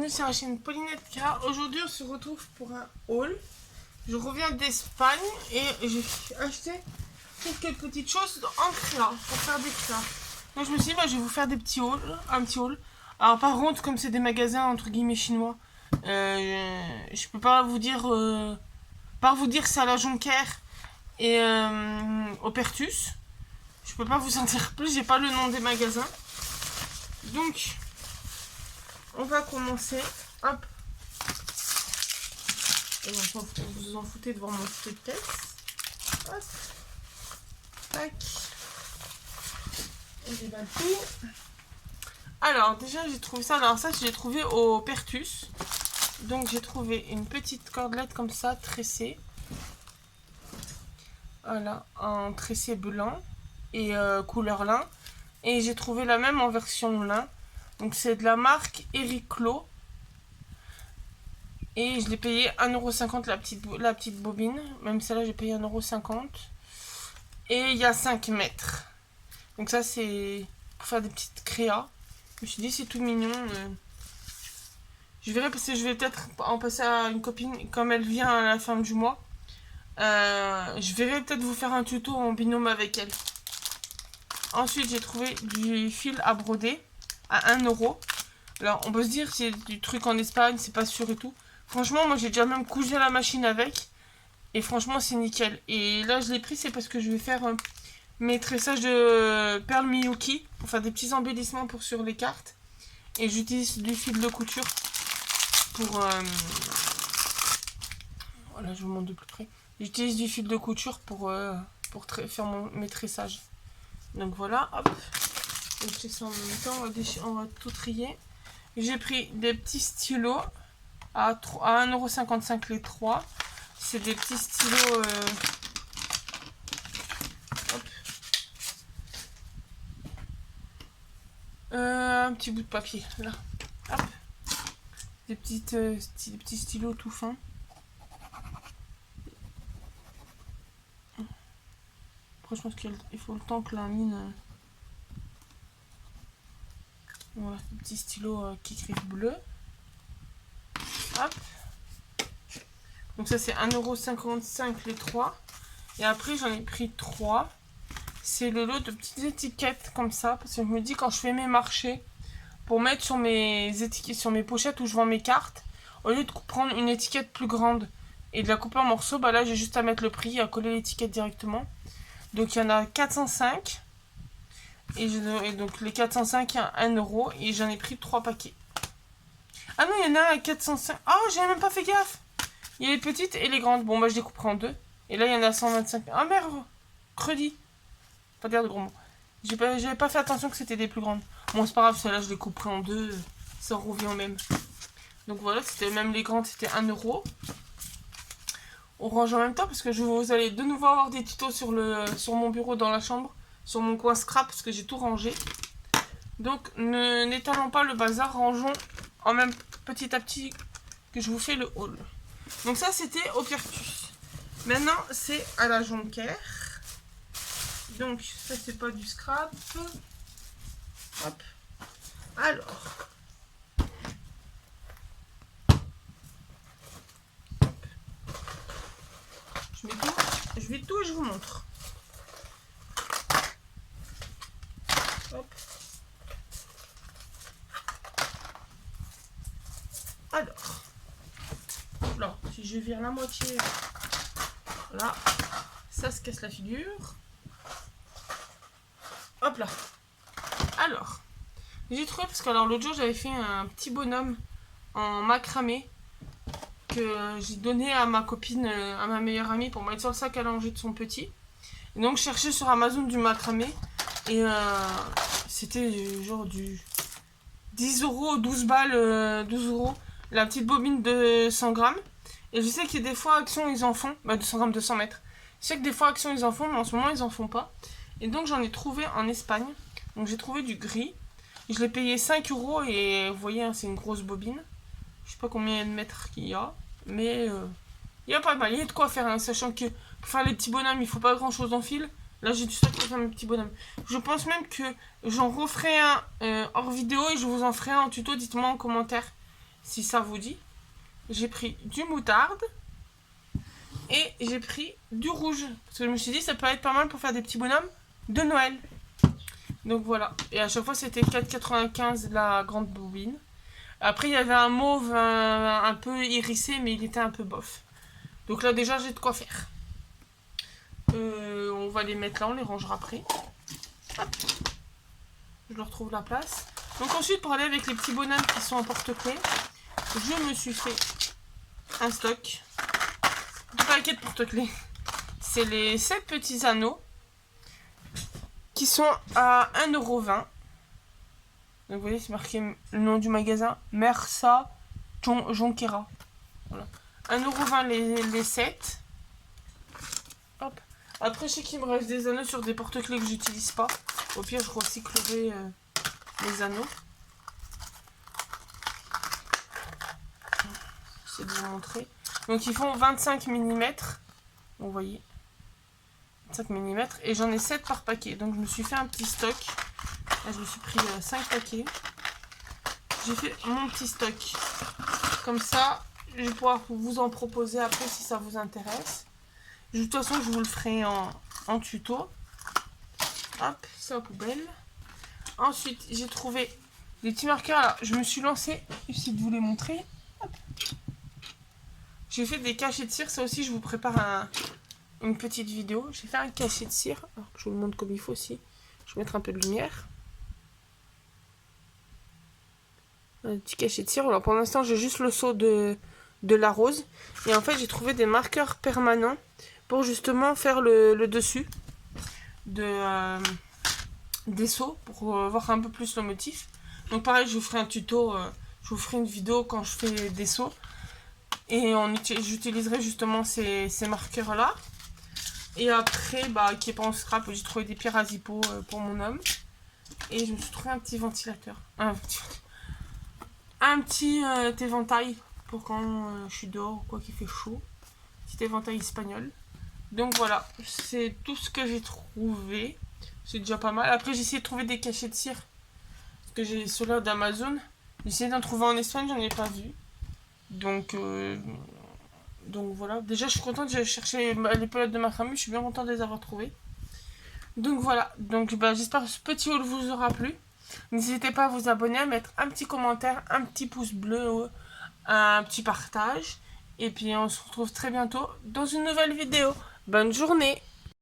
bienvenue sur la chaîne Paulinetka. Aujourd'hui on se retrouve pour un haul. Je reviens d'Espagne et j'ai acheté quelques petites choses en créa pour faire des créas. Donc je me suis dit je vais vous faire des petits hauls, un petit haul. Alors par contre comme c'est des magasins entre guillemets chinois, je peux pas vous dire c'est à la Jonquère et au Pertus. Je peux pas vous en dire plus, j'ai pas le nom des magasins. Donc on va commencer. Hop. Et enfin, vous vous en foutez devant mon petit tête. Hop. Tac. Et déballe tout. Alors, déjà, j'ai trouvé ça. Alors, ça, j'ai trouvé au Pertus. Donc, j'ai trouvé une petite cordelette comme ça, tressée. Voilà, en tressé blanc et couleur lin. Et j'ai trouvé la même en version lin. Donc, c'est de la marque Ericlo. Et je l'ai payé 1,50€ la petite bobine. Même celle-là, j'ai payé 1,50€. Et il y a 5 mètres. Donc ça, c'est pour faire des petites créas. Je me suis dit, c'est tout mignon. Je verrai parce que je vais peut-être en passer à une copine. Comme elle vient à la fin du mois. Je verrai peut-être vous faire un tuto en binôme avec elle. Ensuite, j'ai trouvé du fil à broder à 1€. Alors, on peut se dire, c'est du truc en Espagne, c'est pas sûr et tout. Franchement, moi j'ai déjà même cousu à la machine avec. Et franchement, c'est nickel. Et là, je l'ai pris, c'est parce que je vais faire mes tressages de perles Miyuki pour faire des petits embellissements pour sur les cartes. Et j'utilise du fil de couture pour... Voilà, je vous montre de plus près. J'utilise du fil de couture pour faire mes tressages. Donc voilà, hop. Donc, je fais ça en même temps, on va tout trier. J'ai pris des petits stylos. À 1,55€ les 3. C'est des petits stylos. Un petit bout de papier. Là. Hop. Des petits stylos tout fins. Après, je pense qu'il faut le temps que la mine. Voilà, des petits stylos qui écrivent bleu. Hop. Donc ça c'est 1,55€ les 3. Et après j'en ai pris 3. C'est le lot de petites étiquettes comme ça. Parce que je me dis quand je fais mes marchés, pour mettre sur mes étiquettes, sur mes pochettes où je vends mes cartes, au lieu de prendre une étiquette plus grande et de la couper en morceaux, bah là j'ai juste à mettre le prix, à coller l'étiquette directement. Donc il y en a 405. Et donc les 405 à 1€. Et j'en ai pris 3 paquets. Ah non, il y en a à 405. Oh, j'ai même pas fait gaffe. Il y a les petites et les grandes. Bon, bah, je les couperai en deux. Et là, il y en a 125. Ah, merde. Credi. Pas dire de gros mots. J'avais pas fait attention que c'était des plus grandes. Bon, c'est pas grave, celle-là, je les couperai en deux. Ça revient au même. Donc voilà, c'était même les grandes, c'était 1€. On range en même temps parce que vous allez de nouveau avoir des tutos sur mon bureau dans la chambre. Sur mon coin scrap parce que j'ai tout rangé. Donc, n'étalons pas le bazar. Rangeons en même petit à petit que je vous fais le haul. Donc ça c'était au Pertus. Maintenant c'est à la Jonquère. Donc ça c'est pas du scrap. Hop. Alors. Hop. Je mets tout. Je vais tout et je vous montre. Hop. Alors, si je vire la moitié, voilà, ça se casse la figure. Hop là. Alors, j'ai trouvé, parce que l'autre jour, j'avais fait un petit bonhomme en macramé que j'ai donné à ma copine, à ma meilleure amie, pour mettre sur le sac à langer de son petit. Et donc, je cherchais sur Amazon du macramé. Et c'était genre du 10€, 12 balles, 12€. La petite bobine de 100 grammes. Et je sais que des fois, Action, ils en font. Bah, 200 grammes de 100 mètres. Je sais que des fois, Action, ils en font, mais en ce moment, ils en font pas. Et donc, j'en ai trouvé en Espagne. Donc, j'ai trouvé du gris. Je l'ai payé 5€. Et vous voyez, hein, c'est une grosse bobine. Je sais pas combien de mètres qu'il y a. Mais il y a pas mal. Il y a de quoi faire, hein, sachant que pour faire les petits bonhommes, il faut pas grand chose en fil. Là, j'ai du stock pour faire mes petits bonhommes. Je pense même que j'en referai un hors vidéo et je vous en ferai un en tuto. Dites-moi en commentaire si ça vous dit. J'ai pris du moutarde et j'ai pris du rouge. Parce que je me suis dit, ça peut être pas mal pour faire des petits bonhommes de Noël. Donc voilà. Et à chaque fois, c'était 4,95 la grande bobine. Après, il y avait un mauve un peu hérissé, mais il était un peu bof. Donc là, déjà, j'ai de quoi faire. On va les mettre là, on les rangera après. Hop. Je leur trouve la place. Donc ensuite, pour aller avec les petits bonhommes qui sont en porte-clés, je me suis fait un stock de paquets de porte-clés. C'est les 7 petits anneaux qui sont à 1,20 €. Donc vous voyez, c'est marqué le nom du magasin, Mersa Jonquera. Voilà. 1,20 € les 7. Hop. Après, je sais qu'il me reste des anneaux sur des porte-clés que j'utilise pas. Au pire, je recyclerai les anneaux. J'essaie de vous montrer. Donc, ils font 25 mm. Vous voyez. 25 mm. Et j'en ai 7 par paquet. Donc, je me suis fait un petit stock. Là, je me suis pris 5 paquets. J'ai fait mon petit stock. Comme ça, je vais pouvoir vous en proposer après si ça vous intéresse. De toute façon, je vous le ferai en tuto. Hop, c'est en poubelle. Ensuite, j'ai trouvé des petits marqueurs. Alors, je me suis lancée, j'essaie de vous les montrer. J'ai fait des cachets de cire. Ça aussi, je vous prépare une petite vidéo. J'ai fait un cachet de cire. Alors, je vous le montre comme il faut aussi. Je vais mettre un peu de lumière. Un petit cachet de cire. Alors, pour l'instant, j'ai juste le seau de la rose. Et en fait, j'ai trouvé des marqueurs permanents pour justement faire le dessus des seaux pour voir un peu plus le motif. Donc pareil, je vous ferai un tuto, je vous ferai une vidéo quand je fais des seaux. Et j'utiliserai justement ces marqueurs là. Et après, qui est pas en scrap, j'ai trouvé des pierres à zippo pour mon homme. Et je me suis trouvé un petit ventilateur. Un petit éventail pour quand je suis dehors ou quoi qu'il fait chaud. Petit éventail espagnol. Donc voilà, c'est tout ce que j'ai trouvé. C'est déjà pas mal. Après, j'ai essayé de trouver des cachets de cire. Parce que j'ai ceux-là d'Amazon. J'ai essayé d'en trouver en Espagne, j'en ai pas vu. Donc voilà. Déjà, je suis contente. J'ai cherché les pelotes de ma famille. Je suis bien contente de les avoir trouvées. Donc voilà. Donc j'espère que ce petit haul vous aura plu. N'hésitez pas à vous abonner, à mettre un petit commentaire, un petit pouce bleu, un petit partage. Et puis on se retrouve très bientôt dans une nouvelle vidéo. Bonne journée!